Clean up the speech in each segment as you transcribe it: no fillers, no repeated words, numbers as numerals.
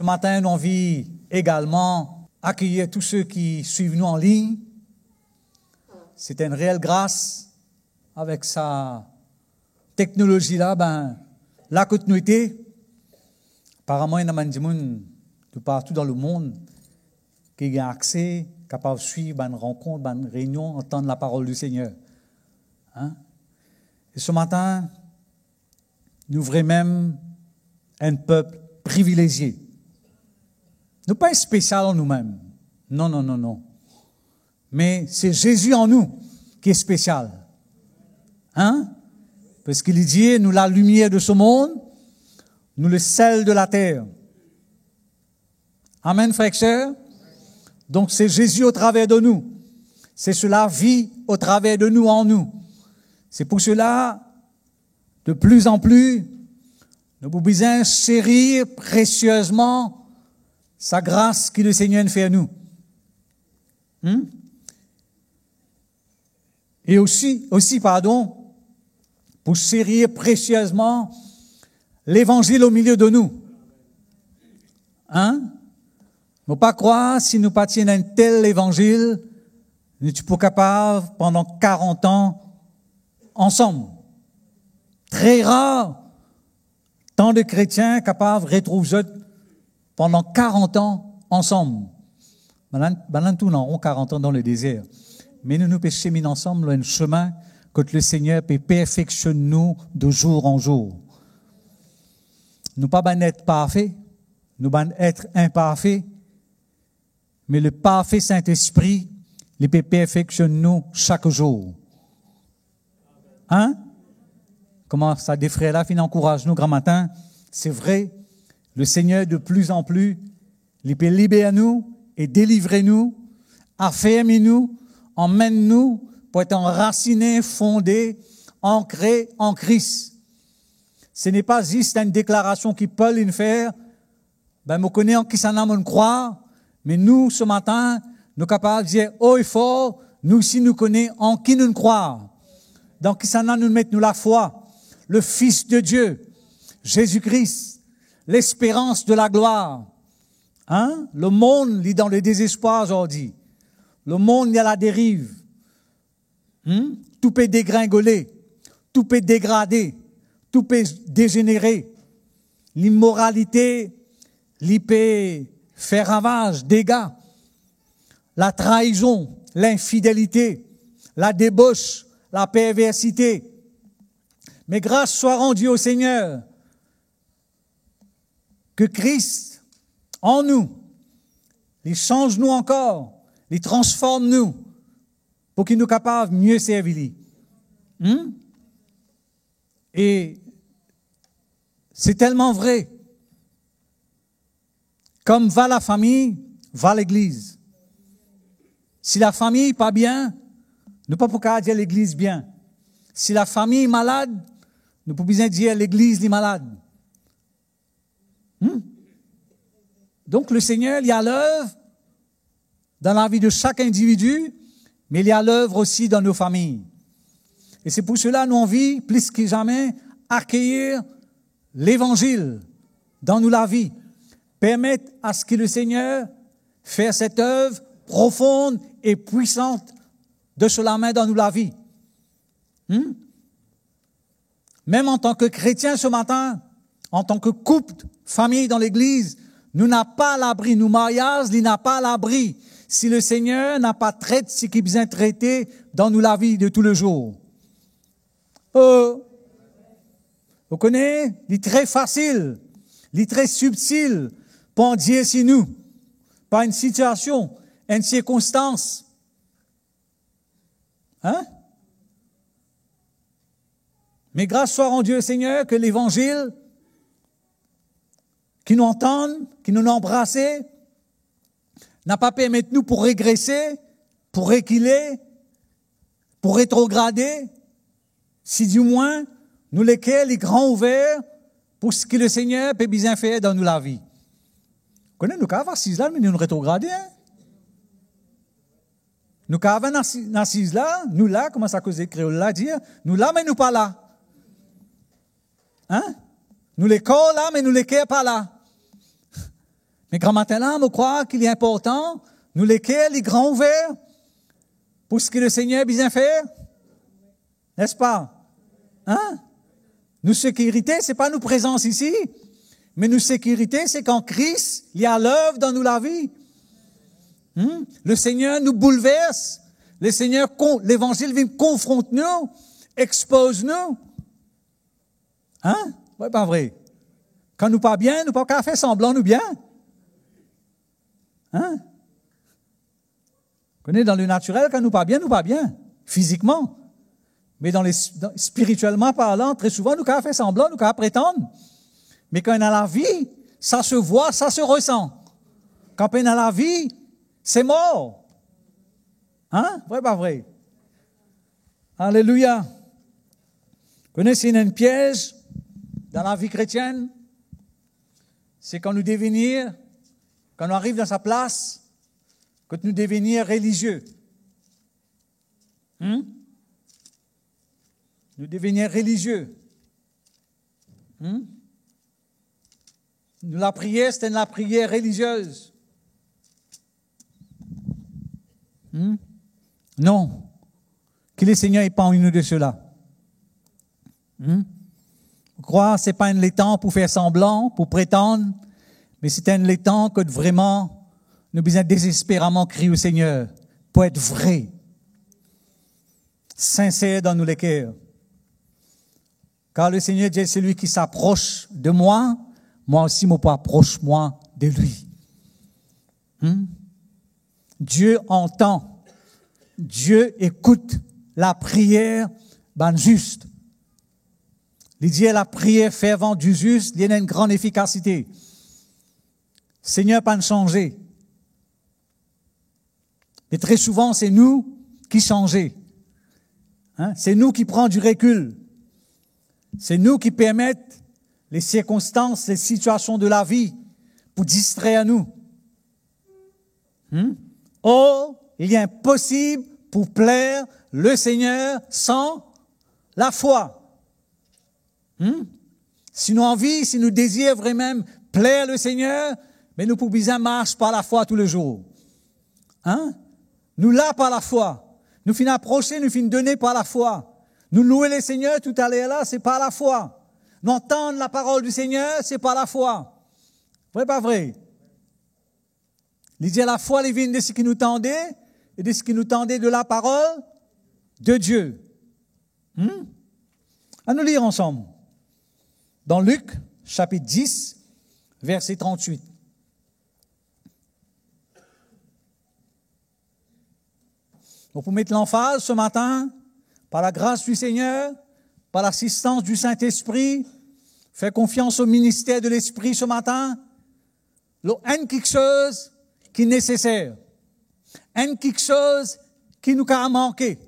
Ce matin, nous avons envie également accueillir tous ceux qui suivent nous en ligne. C'est une réelle grâce avec sa technologie-là, là que nous étions. Apparemment, il y a des gens de partout dans le monde qui ont accès, capables de suivre une rencontre, une réunion, entendre la parole du Seigneur. Hein? Et ce matin, nous sommes même un peuple privilégié. Nous ne sommes pas spécial en nous-mêmes. Non. Mais c'est Jésus en nous qui est spécial. Hein? Parce qu'il dit, nous la lumière de ce monde, nous le sel de la terre. Amen, frères et sœurs. Donc c'est Jésus au travers de nous. C'est cela vit au travers de nous, en nous. C'est pour cela, de plus en plus, nous pouvons chérir précieusement sa grâce que le Seigneur nous fait à nous. Et aussi, pour chérir précieusement l'évangile au milieu de nous. Ne pas croire, si nous partions d'un tel évangile, nous sommes capables, pendant 40 ans, ensemble. Très rare, tant de chrétiens capables de retrouver pendant 40 ans ensemble. Maintenant, tout nous 40 ans dans le désert. Mais nous pouvons cheminer ensemble un chemin que le Seigneur peut perfectionner nous de jour en jour. Nous ne pas être parfaits, nous être imparfaits, mais le parfait Saint-Esprit, il peut perfectionner nous chaque jour. Hein? Comment ça, des frères là, fin encourage nous grand matin. C'est vrai, le Seigneur de plus en plus, il peut libérer nous et délivrer nous, affermir nous, emmène nous pour être enracinés, fondés, ancrés en Christ. Ce n'est pas juste une déclaration qui peut le faire. Me connaît en qui ça n'a pas croire. Mais nous, ce matin, nous sommes capables de dire haut et fort, nous aussi nous connaissons en qui nous croire. Donc, qui ça n'a nous mettre nous la foi, le Fils de Dieu, Jésus-Christ, l'espérance de la gloire. Le monde est dans le désespoir aujourd'hui. Le monde est à la dérive. Tout peut dégringoler, tout peut dégrader, tout peut dégénérer. L'immoralité, peut faire ravage, dégâts. La trahison, l'infidélité, la débauche, la perversité. Mais grâce soit rendue au Seigneur que Christ, en nous, il change nous encore, il transforme nous pour qu'il nous capable de mieux servir. Et c'est tellement vrai. Comme va la famille, va l'église. Si la famille n'est pas bien, nous ne pouvons pas dire l'église bien. Si la famille est malade, nous pouvons dire l'église est malade. Donc le Seigneur, il y a l'œuvre dans la vie de chaque individu, mais il y a l'œuvre aussi dans nos familles. Et c'est pour cela nous envie, plus que jamais, accueillir l'évangile dans nous la vie. Permettre à ce que le Seigneur fasse cette œuvre profonde et puissante de se la main dans nous la vie. Même en tant que chrétiens ce matin, en tant que couple, famille dans l'église, nous n'avons pas l'abri, nous mariages, il n'a pas l'abri. Si le Seigneur n'a pas traité ce qui besoin traité dans nous la vie de tous les jours. Vous connaissez? Il est très facile, il est très subtil pour dire si nous, par une situation, une circonstance. Mais grâce soit rendue au Seigneur que l'évangile, qui nous entendent, qui nous embrassent, n'a pas permis nous pour régresser, pour reculer, pour rétrograder, si du moins, nous lesquels les grands ouverts pour ce que le Seigneur peut bien faire dans nous la vie. Vous connaissez, nous avons assise là, mais nous rétrograder. Nous avons assise là, nous là, comment ça cause créole là, dire, nous là, mais nous pas là. Nous les corps là, mais nous les cœurs pas là. Mais grand matin-là, je crois qu'il est important, nous lesquels, les grands ouverts, pour ce que le Seigneur a besoin faire. N'est-ce pas? Hein? Nous sécurité, c'est pas nous présence ici, mais nous sécurité, c'est qu'en Christ, il y a l'œuvre dans nous la vie. Le Seigneur nous bouleverse. Le Seigneur, l'évangile vient confronter nous, expose nous. Hein? Ouais, pas vrai. Quand nous pas bien, nous pas qu'à faire semblant nous bien. Hein? Vous connaissez, dans le naturel, quand nous pas bien, physiquement. Mais spirituellement parlant, très souvent, nous qu'à faire semblant, nous qu'à prétendre. Mais quand on a la vie, ça se voit, ça se ressent. Quand on a la vie, c'est mort. Hein? Vrai, pas vrai? Alléluia. Vous connaissez un piège dans la vie chrétienne? C'est quand nous devenir, quand on arrive dans sa place, que nous devenir religieux. Nous devenir religieux. La prière, c'était la prière religieuse. Non. Que le Seigneur ait pas en nous de cela. Je crois que ce n'est pas un temps pour faire semblant, pour prétendre, mais c'est un temps que vraiment, nous besoin désespérément crier au Seigneur, pour être vrai, sincère dans nos les cœurs. Car le Seigneur dit, celui qui s'approche de moi, moi aussi, moi, approche-moi de lui. Dieu entend. Dieu écoute la prière ben juste. Il dit la prière fervente du juste, il y a une grande efficacité. Seigneur, pas de changer. Mais très souvent, c'est nous qui changeons. C'est nous qui prenons du recul. C'est nous qui permettons les circonstances, les situations de la vie pour distraire nous. Or, il est impossible pour plaire le Seigneur sans la foi. Si nous envie, si nous désirons vraiment plaire le Seigneur, mais nous pouvons bien marcher par la foi tous les jours. Nous là par la foi. Nous finissons approcher, nous finissons donner par la foi. Nous louer le Seigneur tout à l'heure là, c'est par la foi. Nous entendre la parole du Seigneur, c'est par la foi. Vrai pas vrai? Il dit la foi, les vignes de ce qui nous tendait, et de ce qui nous tendait de la parole de Dieu. À nous lire ensemble. Dans Luc, chapitre 10, verset 38. Donc, pour mettre l'emphase ce matin, par la grâce du Seigneur, par l'assistance du Saint-Esprit, faire confiance au ministère de l'Esprit ce matin, il y a quelque chose qui est nécessaire, quelque chose qui nous a manqué,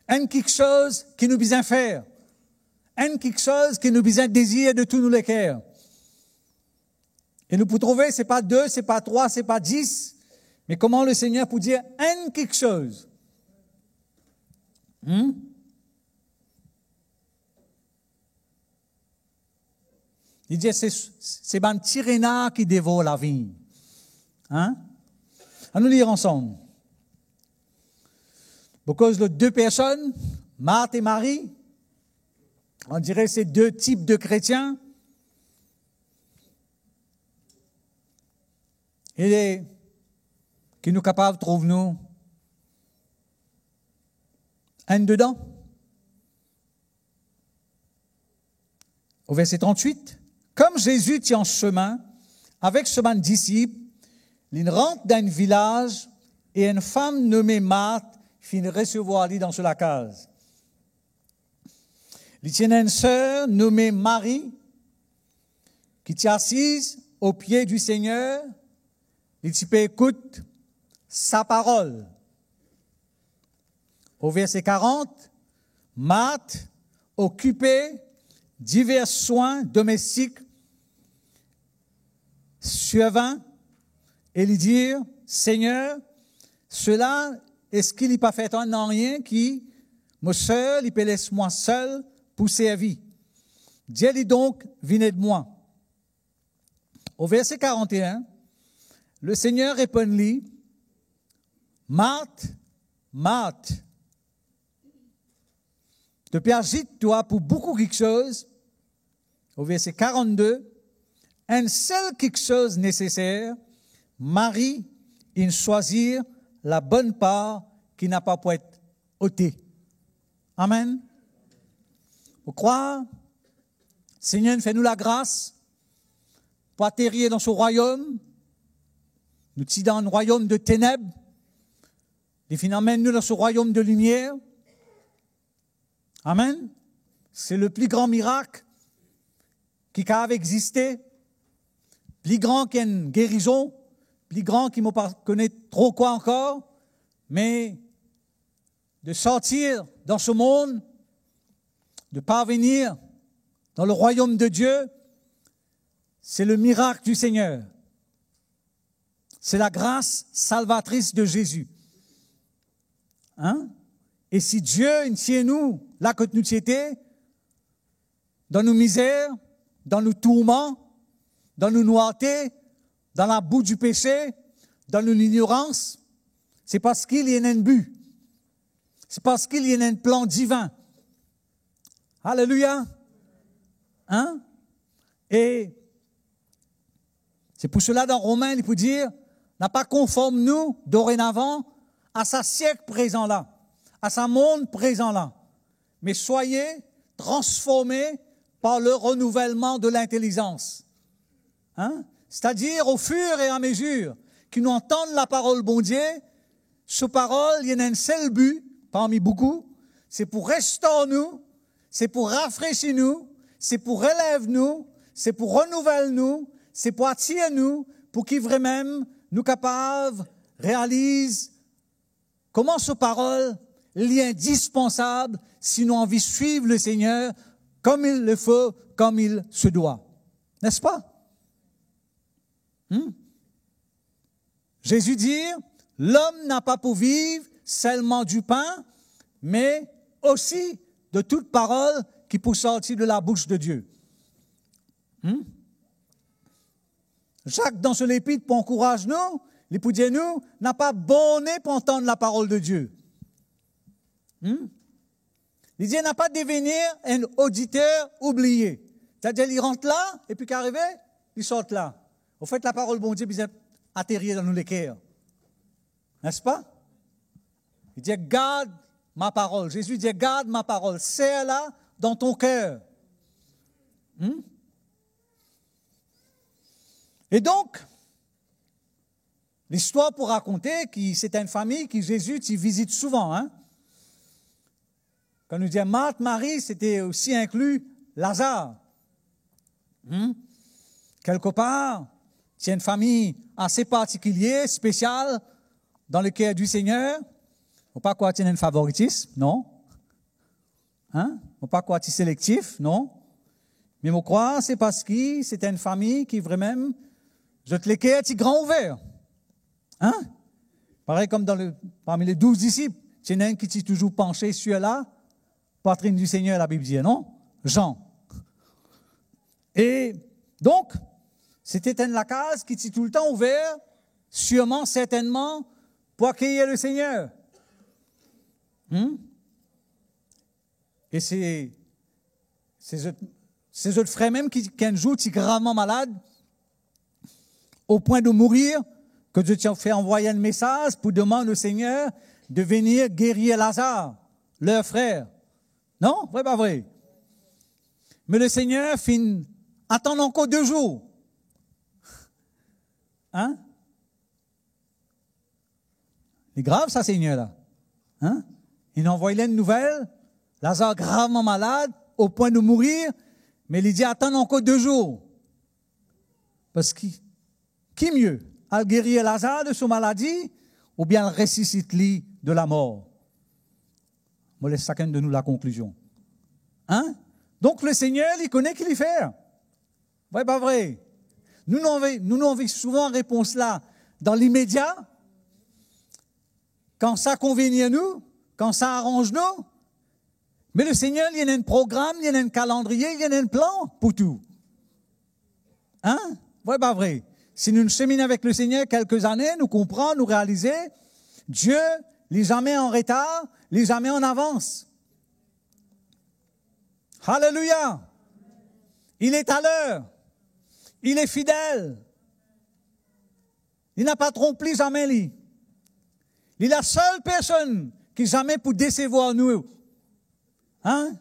quelque chose qui nous besoin faire, quelque chose qui nous besoin désirer de tous nos les cœurs. Et nous pouvons trouver, c'est pas 2, c'est pas 3, c'est pas 10, mais comment le Seigneur peut dire quelque chose. Il dit, c'est un petit renard qui dévore la vigne. À nous lire ensemble. Parce que deux personnes, Marthe et Marie, on dirait ces deux types de chrétiens. Et qui nous capables, trouve-nous, un dedans. Au verset 38, comme Jésus tient en chemin avec ce man disciple, il rentre dans un village et une femme nommée Marthe finit recevoir lui dans la case. Il tient une sœur nommée Marie qui tient assise au pied du Seigneur. Il t'y écoute sa parole. Au verset 40, Marthe, occupée divers soins domestiques, survint et lui dit, Seigneur, cela, est-ce qu'il n'y a pas fait un rien qui, mon seul, il peut laisser moi seul pour servir. Dieu dit donc, venez de moi. Au verset 41, le Seigneur répond-lui, Marthe, Marthe, depuis agite-toi pour beaucoup quelque chose, au verset 42, un seul quelque chose nécessaire, Marie, il choisir la bonne part qui n'a pas pu être ôtée. Amen. Vous croire, Seigneur, fais-nous la grâce pour atterrir dans ce royaume. Nous sommes dans un royaume de ténèbres. Et finalement, nous dans ce royaume de lumière. Amen. C'est le plus grand miracle qui a existé. Plus grand qu'une guérison. Plus grand qui ne m'a pas connaît trop quoi encore. Mais de sortir dans ce monde, de parvenir dans le royaume de Dieu, c'est le miracle du Seigneur. C'est la grâce salvatrice de Jésus. Hein? Et si Dieu tient nous, là que nous étions, dans nos misères, dans nos tourments, dans nos noirtés, dans la boue du péché, dans l'ignorance, c'est parce qu'il y a un but. C'est parce qu'il y a un plan divin. Alléluia. Hein? Et c'est pour cela dans Romains, il peut dire, n'a pas conforme nous, dorénavant, à sa siècle présent là, à sa monde présent là. Mais soyez transformés par le renouvellement de l'intelligence. Hein? C'est-à-dire, au fur et à mesure qu'ils nous entendent la parole bon Dieu, ce parole, il y en a un seul but, parmi beaucoup, c'est pour restaurer nous, c'est pour rafraîchir nous, c'est pour relève nous, c'est pour renouveler nous, c'est pour attirer nous, pour qu'ils vraiment nous capables réalisent comment ce parole est indispensable si nous avons envie de suivre le Seigneur comme il le faut, comme il se doit. N'est-ce pas? Jésus dit, l'homme n'a pas pour vivre seulement du pain, mais aussi de toute parole qui peut sortir de la bouche de Dieu. Jacques, dans ce l'épître, pour encourager nous, il peut dire nous, n'a pas bonné pour entendre la parole de Dieu. Il dit, n'a pas devenir un auditeur oublié. C'est-à-dire, il rentre là, et puis qu'arrivé, il sort là. Au fait, la parole bon Dieu, il atterrir dans nos cœurs. N'est-ce pas? Il dit, garde ma parole. Jésus dit, garde ma parole. Serre-la dans ton cœur. Et donc, l'histoire pour raconter que c'est une famille que Jésus visite souvent. Hein? Quand nous disons Marthe, Marie, c'était aussi inclus Lazare. Quelque part, c'est une famille assez particulière, spéciale, dans le cœur du Seigneur. Faut pas croire qu'il y a un favoritisme, non. Hein? Faut pas croire qu'il est sélectif, non. Mais je crois c'est parce que c'est une famille qui vraiment, je te l'écris petit grand ouvert. Hein? Pareil comme parmi les 12 disciples, il y en a un qui s'est toujours penché sur la poitrine du Seigneur, la Bible dit, non? Jean. Et donc, c'était une case qui était tout le temps ouverte, sûrement, certainement, pour accueillir le Seigneur. Et ces autres frères même qui un jour étaient gravement malades, au point de mourir, que Dieu t'a fait envoyer un message pour demander au Seigneur de venir guérir Lazare, leur frère. Non? Vrai, pas vrai? Mais le Seigneur attend encore 2 jours. Hein? C'est grave ça, Seigneur, là. Hein? Il a envoyé une nouvelle, Lazare gravement malade, au point de mourir, mais il dit attends encore 2 jours. Parce que, qui mieux? À guérir Lazare de sa maladie, ou bien le ressuscite-lui de la mort? Je laisse chacun de nous la conclusion. Hein? Donc le Seigneur, il connaît qu'il y fait. Ouais, pas vrai. Nous avons souvent réponse là, dans l'immédiat, quand ça convient à nous, quand ça arrange nous. Mais le Seigneur, il y a un programme, il y a un calendrier, il y a un plan pour tout. Hein? Ouais, pas vrai. si nous cheminons avec le Seigneur quelques années, nous comprenons, nous réaliser, Dieu n'est jamais en retard, n'est jamais en avance. Alléluia. Il est à l'heure. Il est fidèle. Il n'a pas trompé jamais lui. Il est la seule personne qui jamais peut décevoir nous. Hein?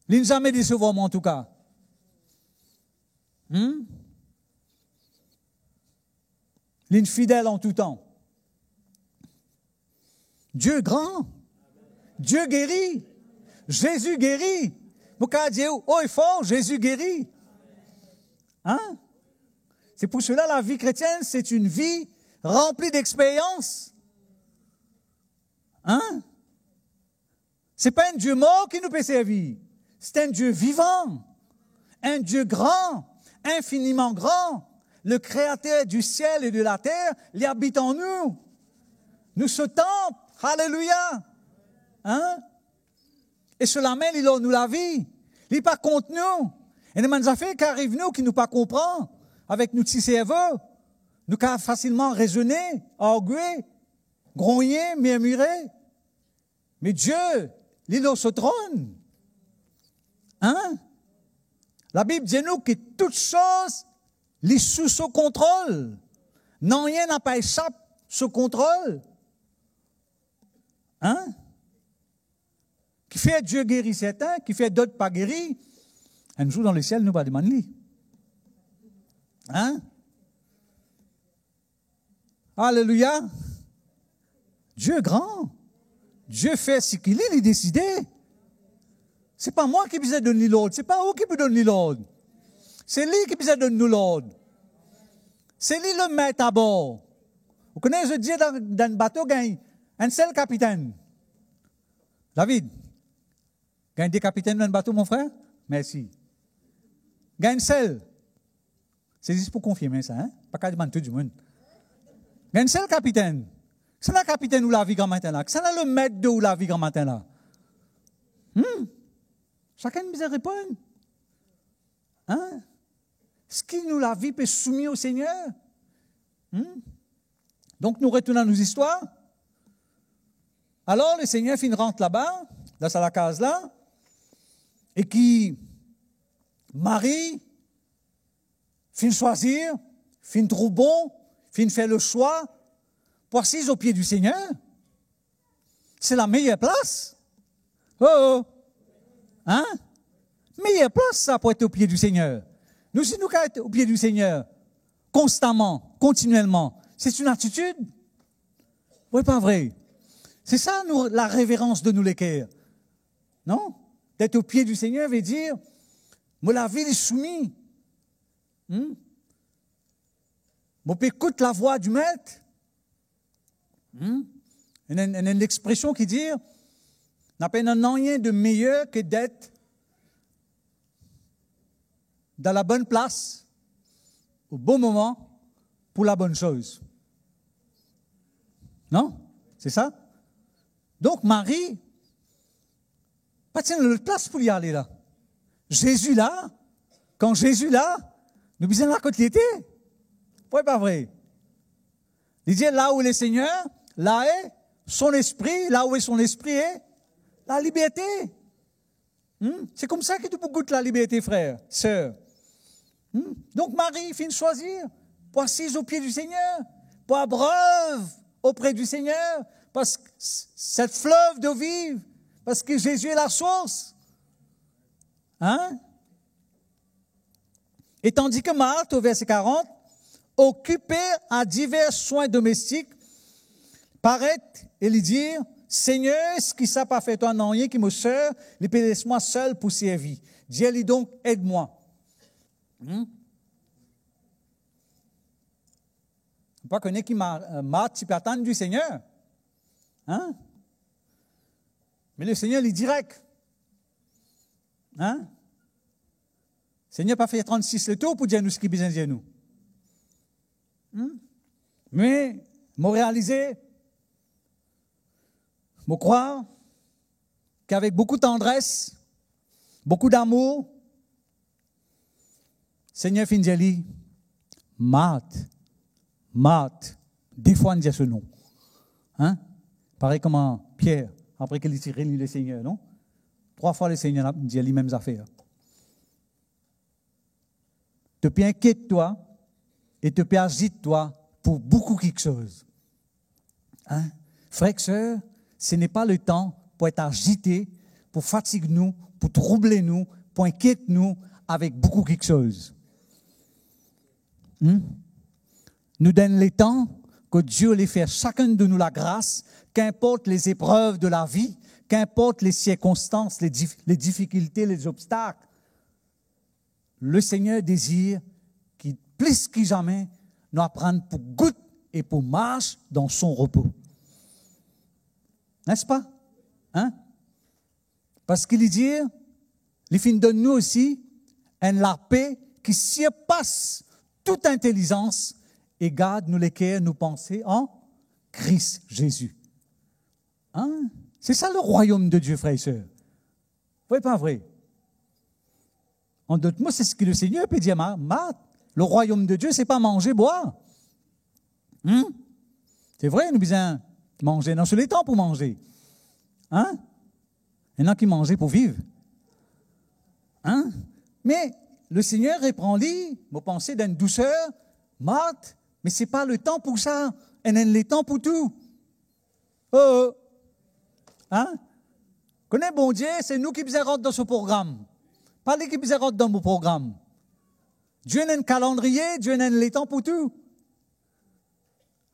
Il n'a jamais décevoir moi en tout cas. Il est fidèle en tout temps. Dieu grand. Dieu guérit. Jésus guérit. Pourquoi dire, oh, il faut, Jésus guérit. Hein? C'est pour cela la vie chrétienne, c'est une vie remplie d'expériences. Hein? C'est pas un Dieu mort qui nous peut servir. C'est un Dieu vivant. Un Dieu grand, infiniment grand. Le Créateur du ciel et de la terre, il habite en nous. Nous ce temple. Alléluia. Hein? Et cela même, il nous la vie. Il n'est pas contre nous. Et les affaires qui arrivent nous, qui nous pas comprennent, avec nos petits cerveaux, nous pouvons facilement raisonner, arguer, grogner, murmurer. Mais Dieu, il est sur trône. Hein? La Bible dit nous que toutes choses, les sous son contrôle. Non, rien n'a pas échappé sous contrôle. Hein? Qui fait Dieu guérir certains, qui fait d'autres pas guérir. Un jour dans le ciel, nous va demander. Hein? Alléluia. Dieu est grand. Dieu fait ce qu'il est, il est décidé. C'est pas moi qui besoin de donner l'ordre. C'est pas vous qui peut donner l'ordre. C'est lui qui besoin de donner l'ordre. C'est lui le maître à bord. Vous connaissez, je dis, dans un bateau, il y a un seul capitaine. David, il y a des capitaines dans un bateau, mon frère? Merci. Il y a un seul. C'est juste pour confirmer ça, hein? Pas qu'à demander tout le monde. Il y a un seul capitaine. C'est le capitaine ou la vie grand matin là. C'est le maître de ou la vie grand matin là. Chacun nous répond. Hein? Ce qui nous la vie peut soumis au Seigneur. Donc nous retournons à nos histoires. Alors le Seigneur fin rentre là-bas, dans la case là, et qui Marie fin choisir, fin trouver bon, fin faire le choix pour assise au pied du Seigneur. C'est la meilleure place. Oh! Hein? Meilleure place, ça, pour être au pied du Seigneur. Nous, si nous sommes au pied du Seigneur, constamment, continuellement, c'est une attitude. Oui, pas vrai. C'est ça, la révérence de nous les cœurs. Non? D'être au pied du Seigneur veut dire, moi, la vie est soumise. Moi, écoute la voix du Maître. Il y a une expression qui dit, n'a pas rien de meilleur que d'être dans la bonne place, au bon moment, pour la bonne chose. Non? C'est ça? Donc, Marie, pas tiens notre place pour y aller là. Jésus là, quand Jésus là, nous besoin là quand il était. Ouais, pas vrai. Il dit là où est le Seigneur, là est son esprit, là où est son esprit est la liberté. C'est comme ça que tu peux goûter la liberté, frère, sœur. Donc Marie finit de choisir pour assise au pied du Seigneur, pour abreuve auprès du Seigneur, parce que cette fleuve d'eau vive, parce que Jésus est la source. Hein? Et tandis que Marthe, au verset 40, occupée à divers soins domestiques, paraît et lui dire, Seigneur, ce qui ça pas fait toi non rien qui me sert, laisse-moi seul pour servir. Dis-lui donc, aide-moi. Pas connaître qui Marthe, tu peux attendre du Seigneur. Hein? Mais le Seigneur, il est direct. Hein? Le Seigneur n'a pas fait 36 le tour pour dire nous ce qu'il besoin de dire nous. Mais, moi réaliser, moi croire qu'avec beaucoup de tendresse, beaucoup d'amour, Seigneur Findjeli, Marthe. Des fois, on dit ce nom. Hein? Pareil comme Pierre, après qu'il ait tiré le Seigneur, non? 3 fois le Seigneur a dit les mêmes affaires. Te peux inquiète-toi et te peux agite-toi pour beaucoup quelque chose. Hein? Frères et sœurs, ce n'est pas le temps pour être agité, pour fatiguer nous, pour troubler nous, pour inquiéter nous avec beaucoup quelque chose. Nous donne le temps que Dieu les fait chacun de nous la grâce, qu'importe les épreuves de la vie, qu'importe les circonstances, les difficultés, les obstacles. Le Seigneur désire qu'il, plus que jamais, nous apprenne pour goûter et pour marcher dans son repos. N'est-ce pas? Hein? Parce qu'il dit, il fin donne nous aussi la paix qui surpasse toute intelligence et garde nous les cœurs, nous penser en Christ Jésus. Hein? C'est ça le royaume de Dieu, frères et sœurs. Vrai, pas vrai? En d'autres mots, c'est ce que le Seigneur peut dire, le royaume de Dieu, c'est pas manger, boire. C'est vrai, nous avons besoin de manger. Non, sur les temps pour manger. Hein? Il y en a qui mangent pour vivre. Hein? Mais le Seigneur reprend-lui, vos pensées d'une douceur, Marthe, mais ce n'est pas le temps pour ça. Il y a le temps pour tout. Oh! Hein? Connais bon Dieu, c'est nous qui nous rentrons dans ce programme. Pas lui qui nous rentrons dans mon programme. Dieu a un calendrier, Dieu a le temps pour tout.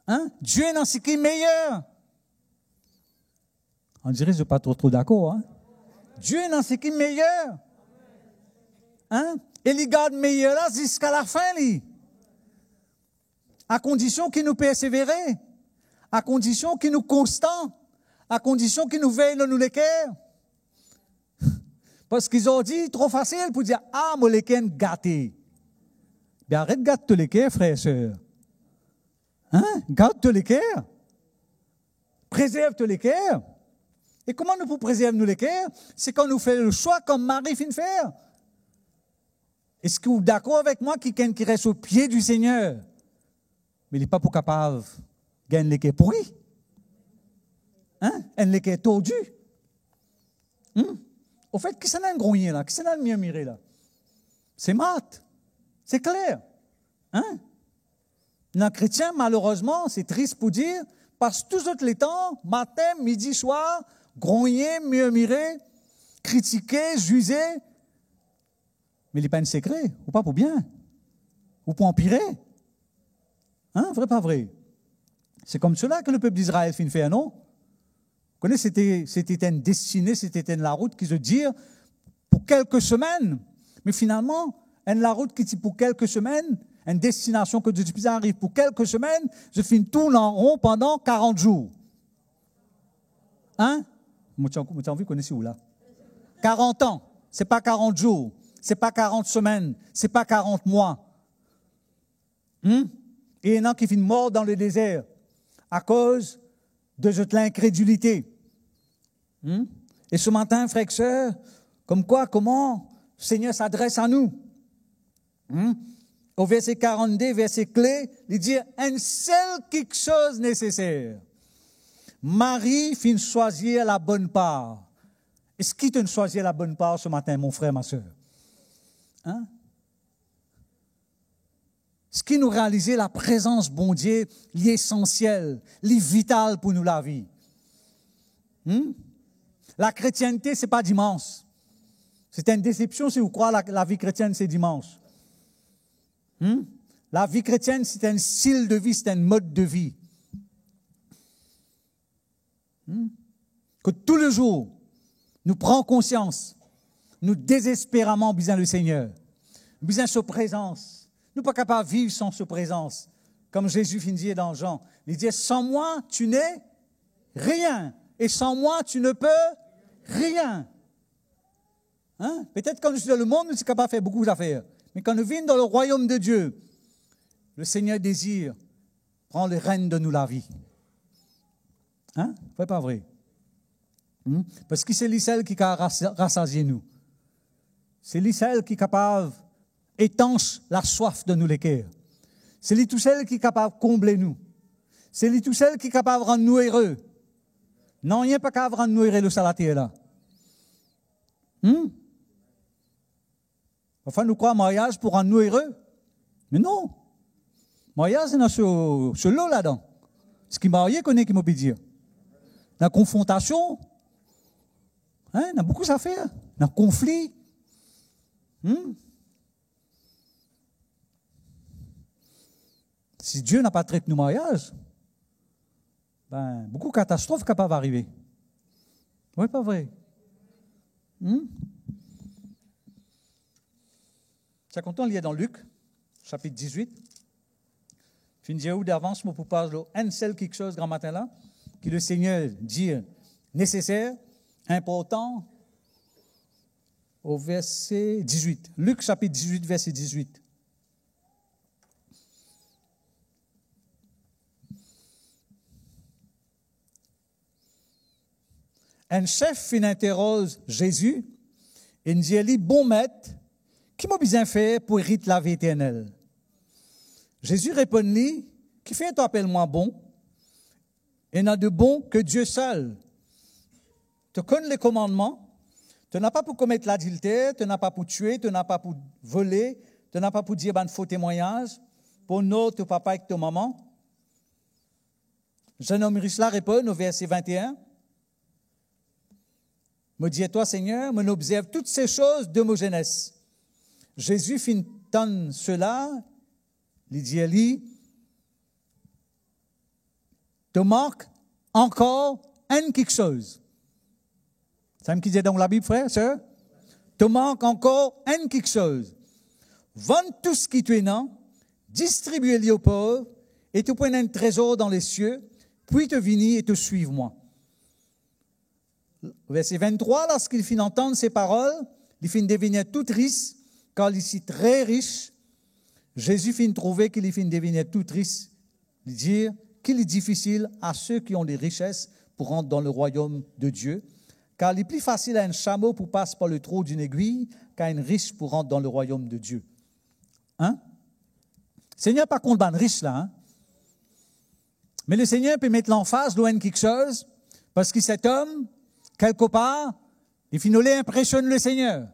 Hein? Dieu est dans ce qui est meilleur. On dirait que je ne suis pas trop d'accord. Hein? Dieu est dans ce qui est meilleur. Hein? Et il garde meilleur là jusqu'à la fin. Lui. À condition qu'il nous persévérer. À condition qu'il nous constant. À condition qu'il nous veille dans nous les cœurs. Parce qu'ils ont dit, trop facile pour dire, ah, moi les cœurs gâtés. Bien, arrête de gâter les cœurs, frères et sœurs. Hein? Garde les cœurs. Préserve les cœurs. Et comment nous pouvons préserver nous les cœurs? C'est quand nous faisons le choix comme Marie fin de faire. Est-ce que vous êtes d'accord avec moi qui reste au pied du Seigneur? Mais il n'est pas pour capable de gagner les cœurs pourris. Hein? Un les cœurs tordus. Au fait, qui s'en a un grogné là? Qui s'en a le murmuré là? C'est Marthe. C'est clair. Hein? Un chrétien, malheureusement, c'est triste pour dire, passe tous les temps, matin, midi, soir, grogner, murmurer, critiquer, juger. Mais il n'est pas un secret, ou pas pour bien, ou pour empirer. Hein, vrai, pas vrai? C'est comme cela que le peuple d'Israël fin fait, non? Vous connaissez, c'était une destinée, c'était la route qui se dit pour quelques semaines. Mais finalement, la route qui dit pour quelques semaines, une destination que Dieu arrive pour quelques semaines, je finis tout en rond pendant 40 jours. Hein? Vous connaissez où là? 40 ans. C'est pas 40 jours. C'est pas 40 semaines. C'est pas 40 mois. Et il y en a qui finissent morts dans le désert à cause de l'incrédulité. Et ce matin, frères et sœurs, comment le Seigneur s'adresse à nous? Au verset 42, verset clé, il dit un seul quelque chose nécessaire. Marie fin choisir la bonne part. Est-ce qu'il t'a choisi la bonne part ce matin, mon frère, ma sœur? Hein? Ce qui nous réalisait la présence, bon Dieu, l'essentiel, vital pour nous la vie. La chrétienté, c'est pas dimanche. C'est une déception si vous croyez la vie chrétienne, c'est dimanche. La vie chrétienne, c'est un style de vie, c'est un mode de vie. Que tous les jours, nous prenons conscience, nous désespérément besoin du Seigneur, besoin de sa présence. Nous ne sommes pas capables de vivre sans sa présence. Comme Jésus finit dans Jean, il dit, sans moi, tu n'es rien. Et sans moi, tu ne peux rien. Hein? Peut-être quand nous sommes dans le monde, nous sommes capables de faire beaucoup d'affaires. Mais quand nous venons dans le royaume de Dieu, le Seigneur désire prendre le règne de nous la vie. Hein? C'est pas vrai? Parce que c'est lui seul qui a rassasié nous. C'est lui seul qui est capable d'étancher la soif de nous les cœurs. C'est lui tout seul qui est capable de combler nous. C'est lui tout seul qui est capable de rendre nous heureux. Non, il n'y a pas qu'à rendre nous heureux le salatier là. Enfin, nous croyons mariage pour rendre nous heureux. Mais non. Mariage, c'est dans ce lot là-dedans. Ce qui marié connaît qui m'a pu dire. Dans la confrontation, hein, il y a beaucoup à faire. Dans le conflit. Si Dieu n'a pas traité nos mariages, ben, beaucoup de catastrophes capables d'arriver. Oui, pas vrai. C'est content, il y a dans Luc, chapitre 18. Fin de d'avance, pour parler un seul quelque chose grand matin là, que le Seigneur dit nécessaire, important, au verset 18. Luc, chapitre 18, verset 18. Un chef fin interroge Jésus et dit, bon maître, qui m'a besoin faire pour hériter la vie éternelle? Jésus répond-lui, qui fait toi appelle-moi bon? Et n'a de bon que Dieu seul. Tu connais les commandements, tu n'as pas pour commettre l'adultère, tu n'as pas pour tuer, tu n'as pas pour voler, tu n'as pas pour dire un faux témoignage, pour notre ton papa et ton maman. Jeune homme riche là répond au verset 21. Me dit, toi Seigneur, me observe toutes ces choses de ma jeunesse. Jésus fit entendre cela, il dit à lui, te manque encore un quelque chose. C'est ce qu'il dit dans la Bible, frère, sœur? Te manque encore un quelque chose. Vends tout ce qui te est non, distribue-le aux pauvres, et tu prends un trésor dans les cieux, puis te venir et te suivre moi. Verset 23, lorsqu'il fit entendre ces paroles, il fit devenir tout triste, car il est très riche. Jésus fit trouver qu'il fit devenir tout triste, il dit qu'il est difficile à ceux qui ont des richesses pour rentrer dans le royaume de Dieu, car il est plus facile à un chameau pour passer par le trou d'une aiguille qu'à un riche pour rentrer dans le royaume de Dieu. Hein? Le Seigneur pas contre ban riche là, hein? Mais le Seigneur peut mettre l'emphase loin de quelque chose, parce que cet homme, quelque part, il finit impressionne le Seigneur.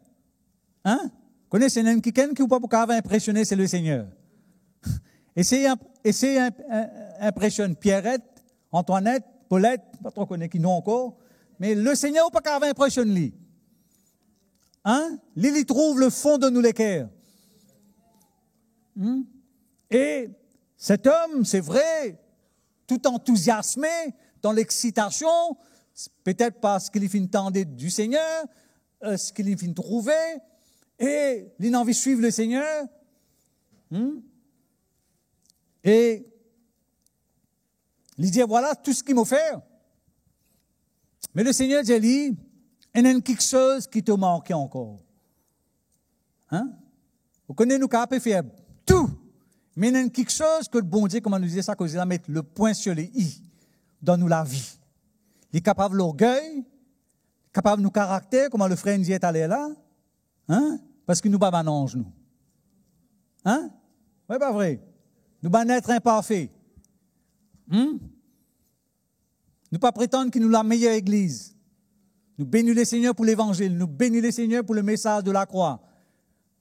Hein? Vous connaissez quelqu'un qui ou pas pour impressionner, c'est le Seigneur. Essayez impressionne Pierrette, Antoinette, Paulette, pas trop connaît qui non encore, mais le Seigneur ou pas qu'à impressionne lui. Hein? Il trouve le fond de nous les cœurs. Et cet homme, c'est vrai, tout enthousiasmé, dans l'excitation, peut-être parce qu'il finit entendre du Seigneur, ce qu'il finit trouver, et il a envie de suivre le Seigneur. Et il dit, voilà tout ce qu'il m'a fait. Mais le Seigneur dit, il y a quelque chose qui te manque encore. Hein? Vous connaissez nous capables de faire tout. Mais il y a quelque chose que le bon Dieu, comment nous disait ça, qu'il a mettre le point sur les i dans nous la vie. Il est capable de l'orgueil, capable de nous caractère, comme le frère dit est allé là. Hein? Parce que nous pas un ange, nous. Hein? Oui, pas vrai. Nous pas être imparfaits. Nous pas prétendre qu'il nous la meilleure église. Nous bénissons le Seigneur pour l'évangile. Nous bénissons le Seigneur pour le message de la croix.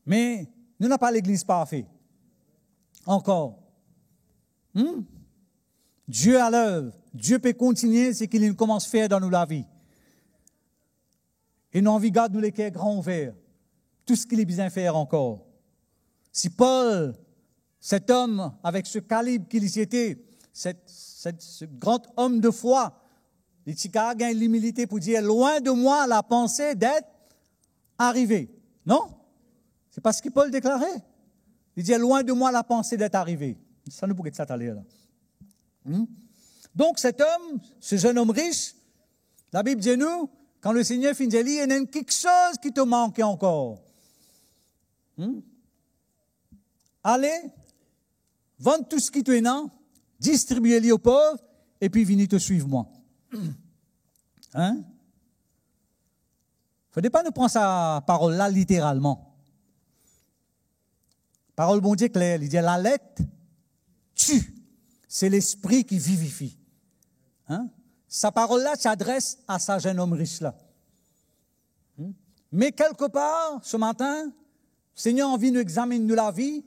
Mais nous n'avons pas l'église parfaite. Encore. Dieu à l'œuvre. Dieu peut continuer ce qu'il commence à faire dans nous la vie. Et nous envie garde nous les cœurs grands ouverts. Tout ce qu'il est besoin de faire encore. Si Paul, cet homme avec ce calibre qu'il était, ce grand homme de foi, il a gagné l'humilité pour dire loin de moi la pensée d'être arrivé. Non? C'est pas ce que Paul déclarait. Il dit loin de moi la pensée d'être arrivé. Ça ne pourrait pas aller là. Donc cet homme, ce jeune homme riche, la Bible dit nous, quand le Seigneur finit de lire, il y a quelque chose qui te manque encore. Allez, vends tout ce qui te est non, distribuez-le aux pauvres, et puis venez te suivre moi. Hein? Il ne faudrait pas nous prendre sa parole là littéralement. Parole bon Dieu claire, il dit la lettre, tue, c'est l'esprit qui vivifie. Hein? Sa parole-là s'adresse à ce jeune homme riche-là. Mais quelque part, ce matin, le Seigneur a envie de nous examiner de la vie,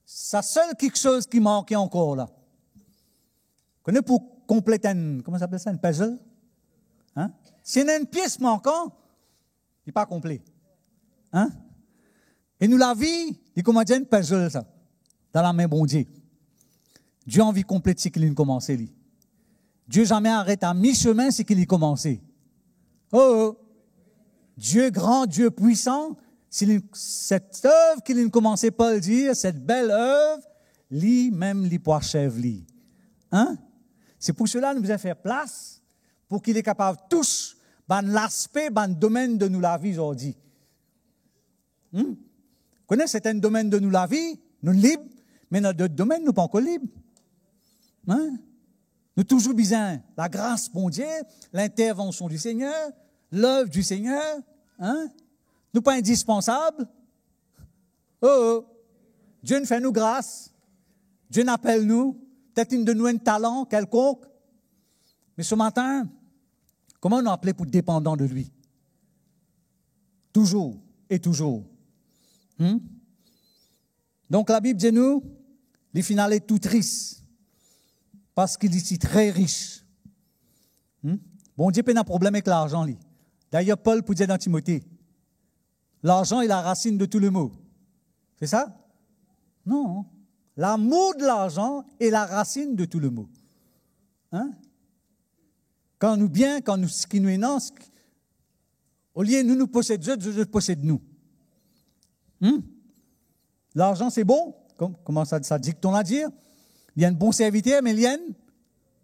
c'est seul quelque chose qui manquait encore là. Vous connaissez pour compléter comment ça s'appelle ça, une puzzle? Hein? S'il y a une pièce manquante, il n'est pas complet. Hein? Et nous, la vie, il commence à une puzzle, ça, dans la main bon Dieu. Dieu a envie de compléter ce qu'il a commencé, lui. Dieu jamais arrête à mi-chemin ce qu'il a commencé. Oh, oh. Dieu grand, Dieu puissant, cette œuvre qu'il a commencé par le dire, cette belle œuvre, lui-même, lui pour achever. Hein? C'est pour cela que nous devons faire place pour qu'il est capable de tous, dans l'aspect, dans le domaine de nous la vie aujourd'hui. Vous connaissez certains domaines de nous la vie, nous libres, mais dans d'autres domaines, nous ne sommes pas encore libres. Hein? Nous toujours besoin la grâce de Dieu, l'intervention du Seigneur, l'œuvre du Seigneur. Hein? Nous pas indispensables. Oh, oh. Dieu nous fait nous grâce. Dieu n'appelle nous. Peut-être une de nous un talent quelconque. Mais ce matin, comment nous appeler pour dépendant de lui? Toujours et toujours. Donc la Bible dit nous, les finales est tout triste. Parce qu'il est ici très riche. Bon Dieu, il a un problème avec l'argent. D'ailleurs, Paul peut dire dans Timothée, l'argent est la racine de tout le mot. C'est ça? Non. L'amour de l'argent est la racine de tout le mot. Hein? Quand nous bien, quand nous, ce qui nous énonce, au lieu de nous posséder, Dieu possède nous. L'argent, c'est bon. Comment ça dicte-t-on à dire? Il y a un bon serviteur, mais il y a un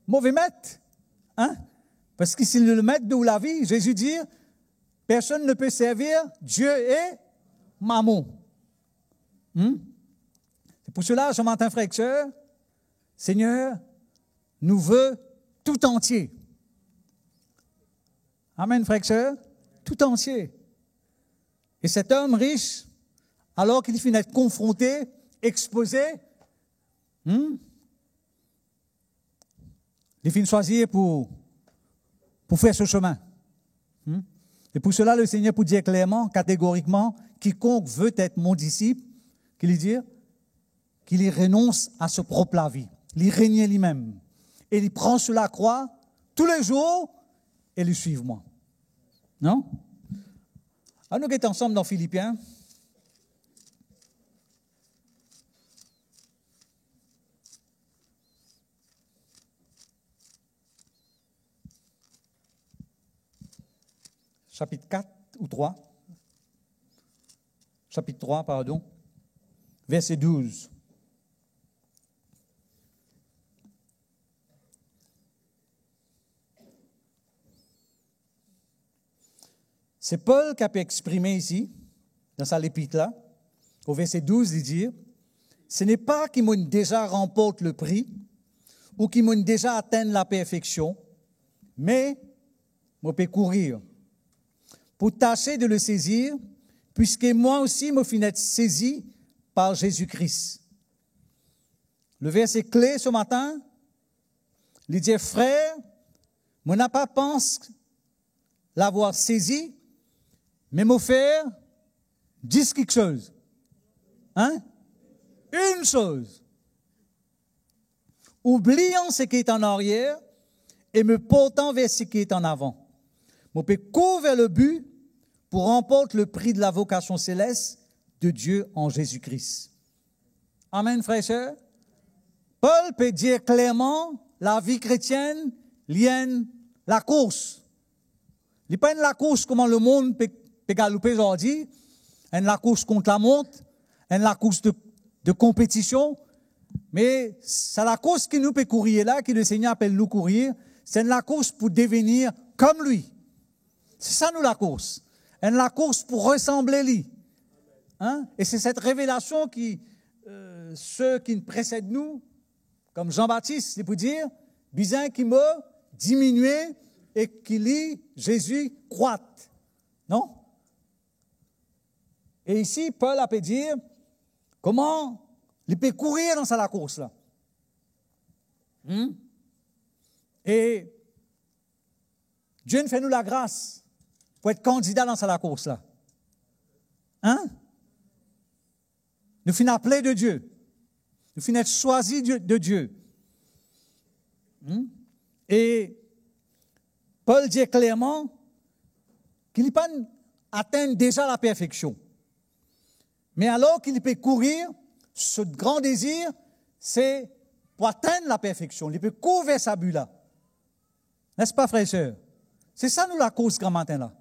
mauvais maître. Hein? Parce que s'il le maître de la vie, Jésus dit, personne ne peut servir Dieu et Mammon. C'est pour cela, ce matin, frères et sœurs, Seigneur nous veut tout entier. Amen, frères et sœurs, tout entier. Et cet homme riche, alors qu'il finit d'être confronté, exposé, il finit de choisir pour faire ce chemin. Et pour cela, le Seigneur peut dire clairement, catégoriquement, quiconque veut être mon disciple, qu'il lui dit qu'il y renonce à sa propre vie, il règne lui-même. Et il prend sur la croix tous les jours et lui suit moi. Non? Alors nous sommes ensemble dans Philippiens. Chapitre 4 ou 3. Chapitre 3, pardon. Verset 12. C'est Paul qui a pu exprimer ici, dans sa l'épître-là, au verset 12, il dit, « Ce n'est pas qu'ils m'ont déjà remporté le prix, ou qu'ils m'ont déjà atteint la perfection, mais moi peux courir, pour tâcher de le saisir, puisque moi aussi, me suis être saisi par Jésus-Christ. » Le verset clé ce matin, il dit, « Frère, moi n'a pas pensé l'avoir saisi, mais mon frère, dis quelque chose. Hein? Une chose. Oubliant ce qui est en arrière et me portant vers ce qui est en avant. Mon peux courir vers le but pour remporter le prix de la vocation céleste de Dieu en Jésus-Christ. Amen, frères et sœurs. Paul peut dire clairement, la vie chrétienne, lienne la course. Il n'est pas la course comme le monde peut galoper aujourd'hui, la course contre la montre, la course de compétition, mais c'est la course qui nous peut courir là, que le Seigneur appelle nous courir, c'est la course pour devenir comme lui. C'est ça nous la course. La course pour ressembler lui. Hein? Et c'est cette révélation qui, ceux qui précèdent nous, comme Jean-Baptiste, c'est pour dire, bien qui me diminuer et qui lit Jésus croître. Non? Et ici, Paul a pu dire comment il peut courir dans la course là. Et Dieu nous fait nous la grâce pour être candidat dans la course là. Nous finissons appelés de Dieu. Nous finissons être choisis de Dieu. Et Paul dit clairement qu'il n'est pas atteint déjà la perfection. Mais alors qu'il peut courir, ce grand désir, c'est pour atteindre la perfection. Il peut courir vers sa but là. N'est-ce pas, frères et sœurs? C'est ça, nous, la cause grand matin là.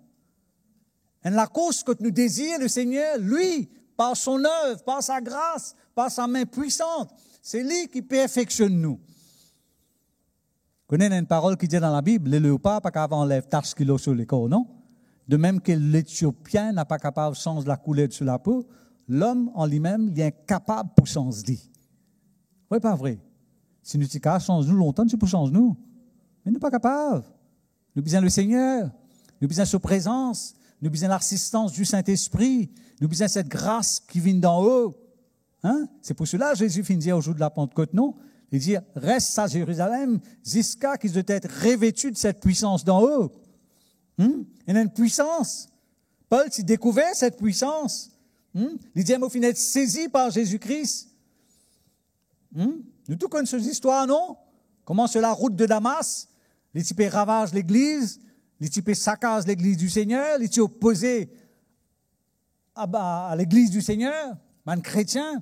Et la cause que nous désirons, le Seigneur, lui, par son œuvre, par sa grâce, par sa main puissante, c'est lui qui perfectionne nous. Vous connaissez une parole qui dit dans la Bible, le léopard pas capable d'enlever tache qu'il a sur le corps, non? De même que l'Éthiopien n'a pas capable de changer la couleur sur la peau, l'homme en lui-même, il est incapable pour changer. Oui, pas vrai. Si nous disons change nous longtemps, tu peux changer nous. Mais nous ne sommes pas capables. Nous besoin le Seigneur, nous besoin sa présence, nous besoin l'assistance du Saint-Esprit, nous besoin cette grâce qui vient d'en haut. C'est pour cela que Jésus finit au jour de la Pentecôte, non? Il dit, reste à Jérusalem jusqu'à qu'ils doivent être revêtus de cette puissance d'en haut. Il y a une puissance. Paul s'y découvert cette puissance. Il dit, il faut être saisi par Jésus-Christ. Nous tous connaissons cette histoire, non? Comment sur la route de Damas, les types ravagent l'église, les types saccagent l'église du Seigneur, les types opposés à l'église du Seigneur, un chrétien.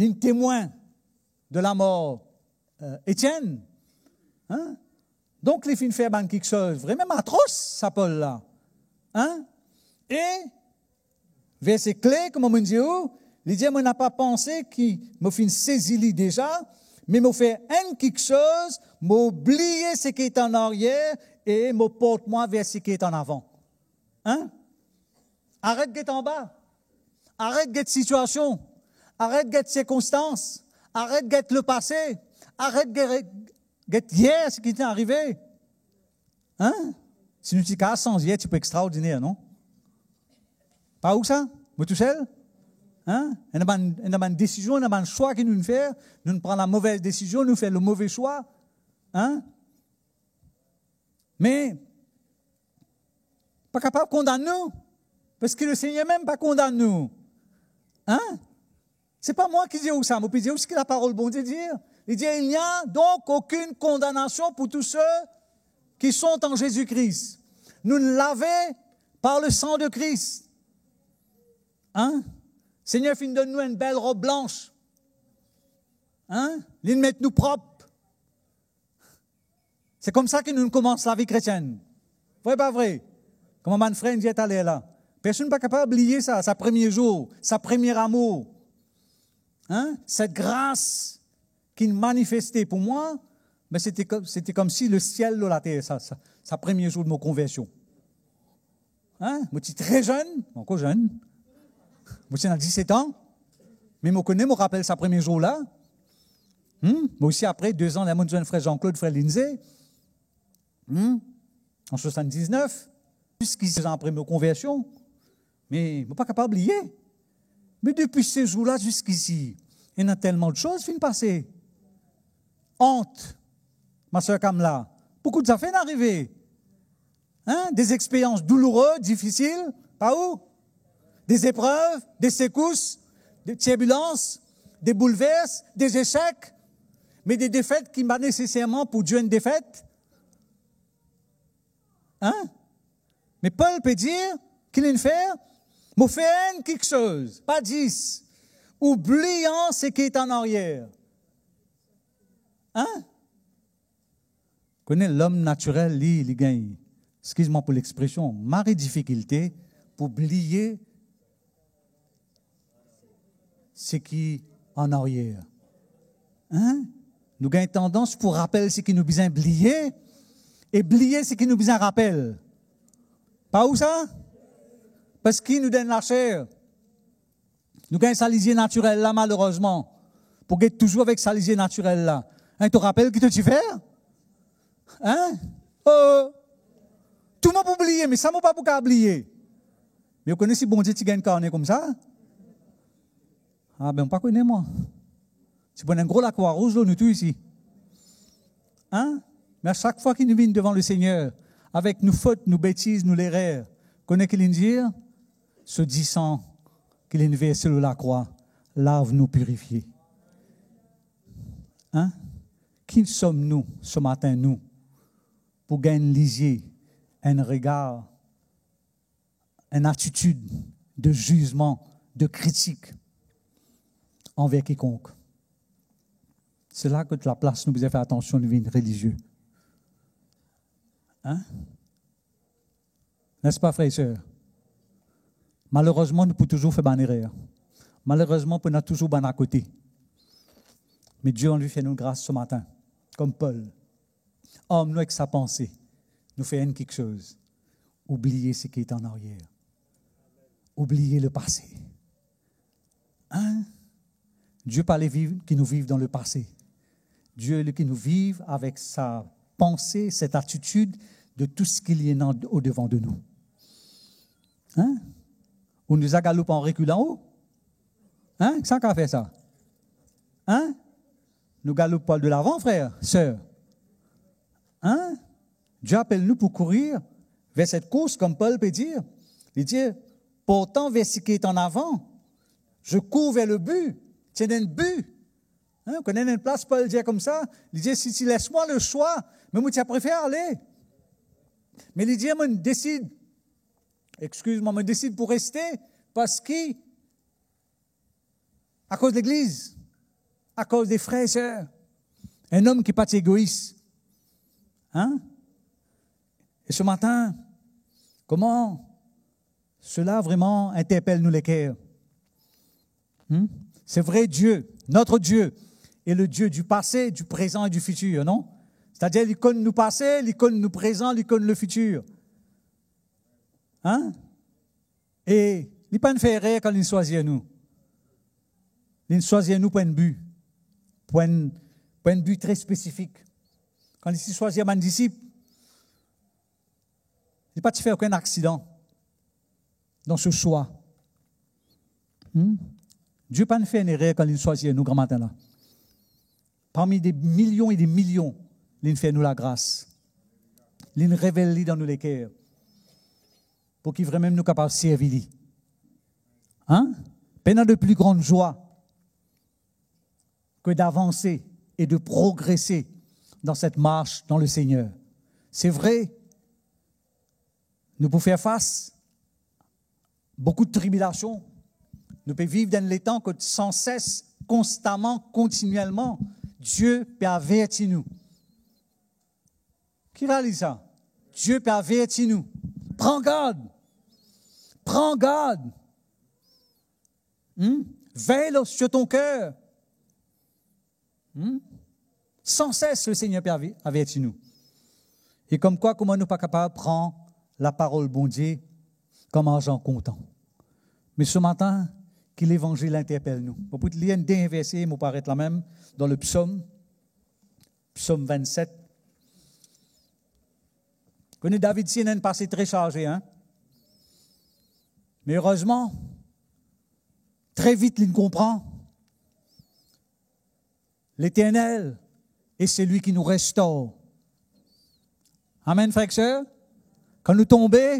Un témoin de la mort, Étienne. Donc, les filles faire quelque chose vraiment atroce, ça, Paul-là. Et, verset clé, comme on me dit, il dit, moi, n'a pas pensé qu'il m'a fait saisir déjà, mais m'a fait quelque chose, m'a oublié ce qui est en arrière et m'a porte-moi vers ce qui est en avant. Arrête d'être en bas. Arrête d'être situation. Arrête d'être circonstance. Arrête d'être le passé. Arrête d'être hier, ce qui t'est arrivé. Si nous t'y casses sans hier, tu peux extraordinaire, non? Pas où ça? Moi tout seul? Il y a une décision, il y a un choix que nous faisons. Nous prenons la mauvaise décision, nous faisons le mauvais choix. Mais, pas capable de condamner nous. Parce que le Seigneur même pas condamne nous. C'est pas moi qui dis où ça, moi je dis où ce que la parole bon Dieu dit. Il dit, il n'y a donc aucune condamnation pour tous ceux qui sont en Jésus-Christ. Nous l'avons par le sang de Christ. Seigneur, donne-nous une belle robe blanche. Il met nous propres. C'est comme ça que nous commençons la vie chrétienne. Vrai pas vrai? Comme mon frère dit allé là. Personne n'est pas capable d'oublier ça, sa premier jour, sa premier amour. Cette grâce qu'il manifestait pour moi, mais c'était comme si le ciel de la terre, sa premier jour de ma conversion. Moi, j'étais très jeune, encore jeune. Moi, j'étais à 17 ans. Mais je connais, je me rappelle sa premier jour là. Moi aussi, après 2 ans, il y a un frère Jean-Claude, frère Lindsay. En 79. Jusqu'ici, après ma conversion. Mais je ne suis pas capable d'oublier. Mais depuis ces jours-là jusqu'ici, il y a tellement de choses qui viennent passer. Honte, ma soeur Kamla. Beaucoup de affaires arrivées. Des expériences douloureuses, difficiles. Pas où? Des épreuves, des secousses, des turbulences, des bouleverses, des échecs. Mais des défaites qui m'ont nécessairement pour Dieu une défaite. Mais Paul peut dire qu'il a une faire. M'a fait quelque chose, pas 10, oubliant ce qui est en arrière. Connais l'homme naturel, il gagne, excuse-moi pour l'expression, marre difficulté pour oublier ce qui est en arrière. Nous gagnons tendance pour rappeler ce qui nous besoin oublier et oublier ce qui nous besoin rappeler. Pas où ça? Parce qu'il nous donne la chair. Nous gagnons sa lisier naturel là, malheureusement. Pour être toujours avec sa lisier naturel là. Tu te rappelles que tu fais? Tout le monde peut oublier, mais ça ne m'a pas beaucoup oublier. Mais vous connaissez si bon Dieu, tu gagnes carnet comme ça? Ah ben, on ne connaît pas moi. Tu prends un gros la croix rouge, là, nous tous ici. Hein? Mais à chaque fois qu'il nous vient devant le Seigneur, avec nos fautes, nos bêtises, nos erreurs, connaît qu'il nous dit? Ce dit sang qu'il est versé sur la croix, lave-nous purifier. Hein? Qui sommes-nous ce matin, nous, pour gagner lisier, un regard, une attitude de jugement, de critique envers quiconque? C'est là que la place nous devons faire attention, nous, religieux. Hein? N'est-ce pas, frères et sœurs? Malheureusement, nous pouvons toujours faire une erreur. Malheureusement, nous pouvons toujours ban à côté. Mais Dieu, on lui fait nous grâce ce matin, comme Paul. Homme, nous, avec sa pensée, nous fait quelque chose. Oublier ce qui est en arrière. Oublier le passé. Hein? Dieu pas les vivre qui nous vivent dans le passé. Dieu qui nous vive avec sa pensée, cette attitude de tout ce qu'il y a au-devant de nous. Hein? On nous a galopé en reculant haut? Hein? Qui a fait ça? Hein? Nous galopons pas de l'avant, frère, sœur. Hein? Dieu appelle nous pour courir vers cette course, comme Paul peut dire. Il dit, pourtant, vers ce qui est en avant, je cours vers le but. C'est un but. Hein? On connaît une place, Paul dit comme ça. Il dit, si tu laisses moi le choix, mais moi, tu préfères aller. Mais il dit, moi, je décide. Excuse-moi, je décide pour rester parce que, à cause de l'Église, à cause des frères et sœurs, un homme qui n'est pas égoïste. Hein? Et ce matin, comment cela vraiment interpelle nous les cœurs? C'est vrai, Dieu, notre Dieu, est le Dieu du passé, du présent et du futur, non? C'est-à-dire l'icône nous passé, l'icône nous présent, l'icône le futur. Hein? Et il n'est pas une fait rire quand il choisit nous. Il choisit nous pour un but. Pour un but très spécifique. Quand il choisit un disciple, il n'a pas fait aucun accident dans ce choix. Dieu n'a pas fait une erreur quand il choisit nous grand matin là. Parmi des millions et des millions, il fait nous la grâce. Il révèle dans nous les cœurs. Pour qu'il vraiment nous capables de servir. Hein? Peine de plus grande joie que d'avancer et de progresser dans cette marche dans le Seigneur. C'est vrai, nous pouvons faire face à beaucoup de tribulations. Nous pouvons vivre dans les temps que sans cesse, constamment, continuellement, Dieu peut avertir nous. Qui réalise ça? Dieu peut avertir nous. Prends garde. Prends garde. Veille sur ton cœur. Sans cesse, le Seigneur peut avertir nous. Et comme quoi, comment nous ne sommes pas capables de prendre la parole bon Dieu comme argent comptant. Mais ce matin, que l'Évangile interpelle nous. On peut lire un dernier verset, il me paraît là même, dans le psaume 27. Vous connaissez David, c'est un passé très chargé, hein? Mais heureusement, très vite, il comprend. L'Éternel est celui qui nous restaure. Amen, frères et sœurs. Quand nous tombons,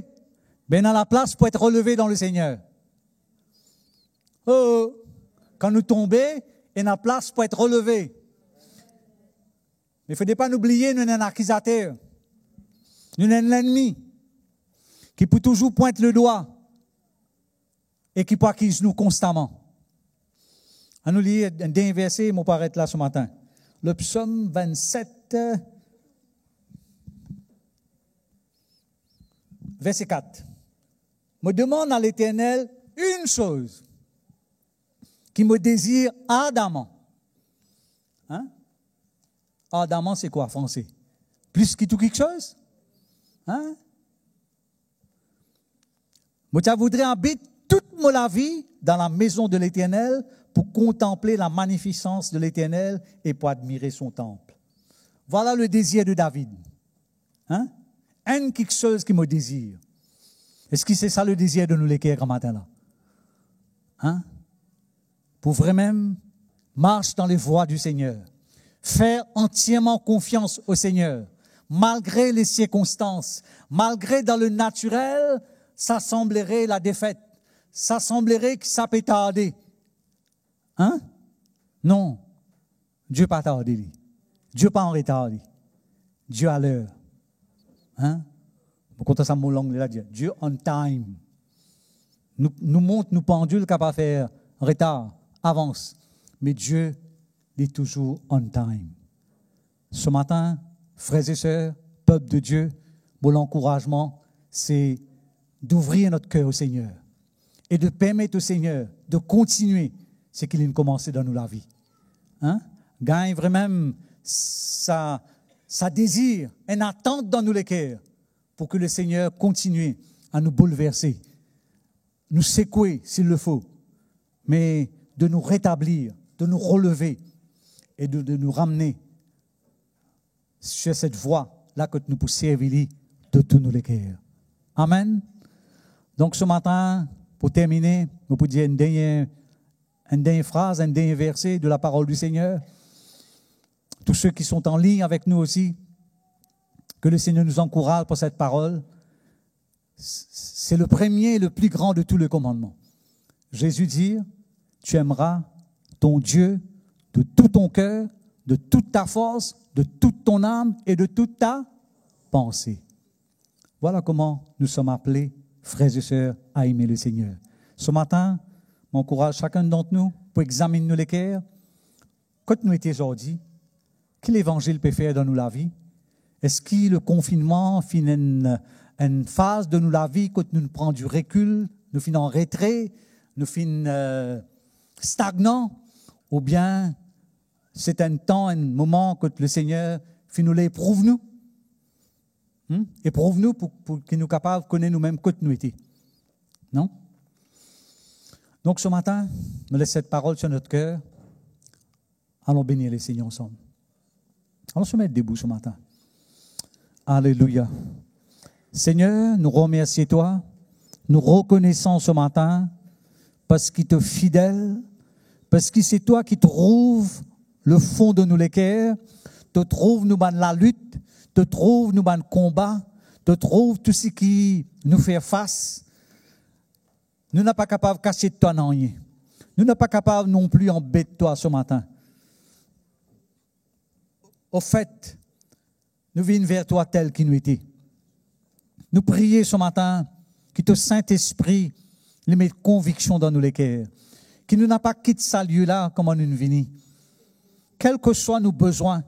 ben à la place pour être relevés dans le Seigneur. Oh, quand nous tombons, il y a la place pour être relevés. Mais il ne faut pas oublier, nous sommes un accusateur. Nous sommes l'ennemi qui peut toujours pointer le doigt et qui peut accuser nous constamment. À nous lire un dernier verset, il m'apparaît là ce matin. Le psaume 27, verset 4. Me demande à l'Éternel une chose qui me désire ardemment. Hein? Ardemment, c'est quoi, français? Plus que tout quelque chose? Hein? Moi, je voudrais habiter toute ma vie dans la maison de l'Éternel pour contempler la magnificence de l'Éternel et pour admirer son temple. Voilà le désir de David. Hein? Un quelque chose qui me désire. Est-ce que c'est ça le désir de nous les cœurs grand matin là? Hein? Pour vraiment marche dans les voies du Seigneur. Faire entièrement confiance au Seigneur, malgré les circonstances, malgré dans le naturel, ça semblerait la défaite, ça semblerait que ça peut tarder. Hein? Non, Dieu pas tardé. Dieu pas en retard. Dieu à l'heure. Hein? Pourquoi ça mon langue là dire Dieu on time. Nous montre nous pendule capable faire retard, avance, mais Dieu est toujours on time. Ce matin, frères et sœurs, peuple de Dieu, mon encouragement, c'est d'ouvrir notre cœur au Seigneur et de permettre au Seigneur de continuer ce qu'il a commencé dans nous la vie. Hein? Gagne vraiment ça désire, une attente dans nous les cœurs pour que le Seigneur continue à nous bouleverser, nous secouer s'il le faut, mais de nous rétablir, de nous relever et de nous ramener sur cette voie-là que nous pouvons servir de tous nos cœurs. Amen. Donc ce matin, pour terminer, nous pouvons dire une dernière phrase, un dernier verset de la parole du Seigneur. Tous ceux qui sont en ligne avec nous aussi, que le Seigneur nous encourage pour cette parole. C'est le premier et le plus grand de tous les commandements. Jésus dit, tu aimeras ton Dieu de tout ton cœur, de toute ta force, de toute ton âme et de toute ta pensée. Voilà comment nous sommes appelés, frères et sœurs, à aimer le Seigneur. Ce matin, m'encourage chacun d'entre nous pour examiner nos cœurs. Quand nous étions aujourd'hui, quel évangile peut faire dans nous la vie? Est-ce que le confinement fait une phase de nous la vie quand nous prenons du recul, nous finissons en retrait, nous finissons stagnants, ou bien c'est un temps, un moment que le Seigneur fait nous l'éprouve nous? Éprouve-nous pour qu'il nous soit capable de connaître nous-mêmes quand nous étions. Non? Donc ce matin, nous laissons cette parole sur notre cœur. Allons bénir les Seigneurs ensemble. Allons se mettre debout ce matin. Alléluia. Seigneur, nous remercions toi. Nous reconnaissons ce matin parce qu'il est fidèle, parce que c'est toi qui trouves le fond de nous les cœurs, te trouves nous dans la lutte, te trouves nous dans le combat, te trouves tout ce qui nous fait face. Nous n'sommes pas capables de cacher de toi non rien. Nous n'sommes pas capables non plus d'embêter toi ce matin. Au fait, nous venons vers toi tel qu'il nous était. Nous prions ce matin que ton Saint-Esprit les mette conviction dans nous les cœurs. Qu'il nous n'a pas quitté ce lieu-là comme on nous venons. Quels que soient nos besoins,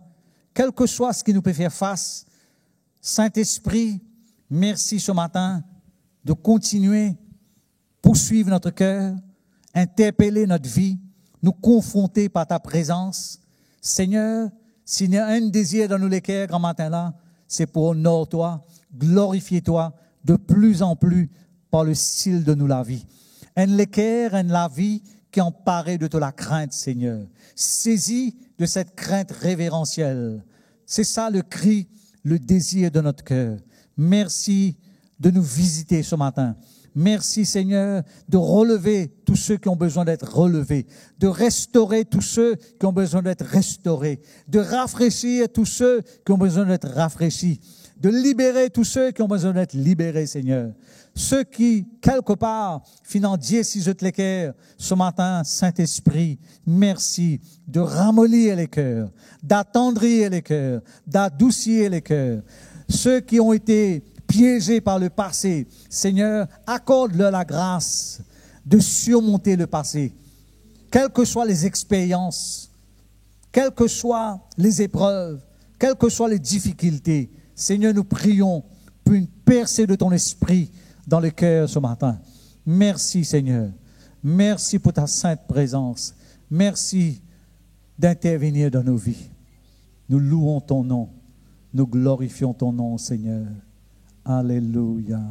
quel que soit ce qui nous peut faire face, Saint-Esprit, merci ce matin de continuer, poursuivre notre cœur, interpeller notre vie, nous confronter par ta présence. Seigneur, s'il y a un désir dans nous les cœurs, grand matin-là, c'est pour honorer toi, glorifier toi de plus en plus par le style de nous la vie. Un l'équerre, un la vie qui est emparé de toute la crainte, Seigneur. Saisis de cette crainte révérentielle. C'est ça le cri, le désir de notre cœur. Merci de nous visiter ce matin. Merci Seigneur de relever tous ceux qui ont besoin d'être relevés, de restaurer tous ceux qui ont besoin d'être restaurés, de rafraîchir tous ceux qui ont besoin d'être rafraîchis, de libérer tous ceux qui ont besoin d'être libérés, Seigneur. Ceux qui, quelque part, finandier si je te l'équerre, ce matin, Saint-Esprit, merci de ramollir les cœurs, d'attendrir les cœurs, d'adoucir les cœurs. Ceux qui ont été piégés par le passé, Seigneur, accorde-leur la grâce de surmonter le passé. Quelles que soient les expériences, quelles que soient les épreuves, quelles que soient les difficultés, Seigneur, nous prions pour une percée de ton esprit dans le cœur ce matin. Merci Seigneur. Merci pour ta sainte présence. Merci d'intervenir dans nos vies. Nous louons ton nom. Nous glorifions ton nom, Seigneur. Alléluia.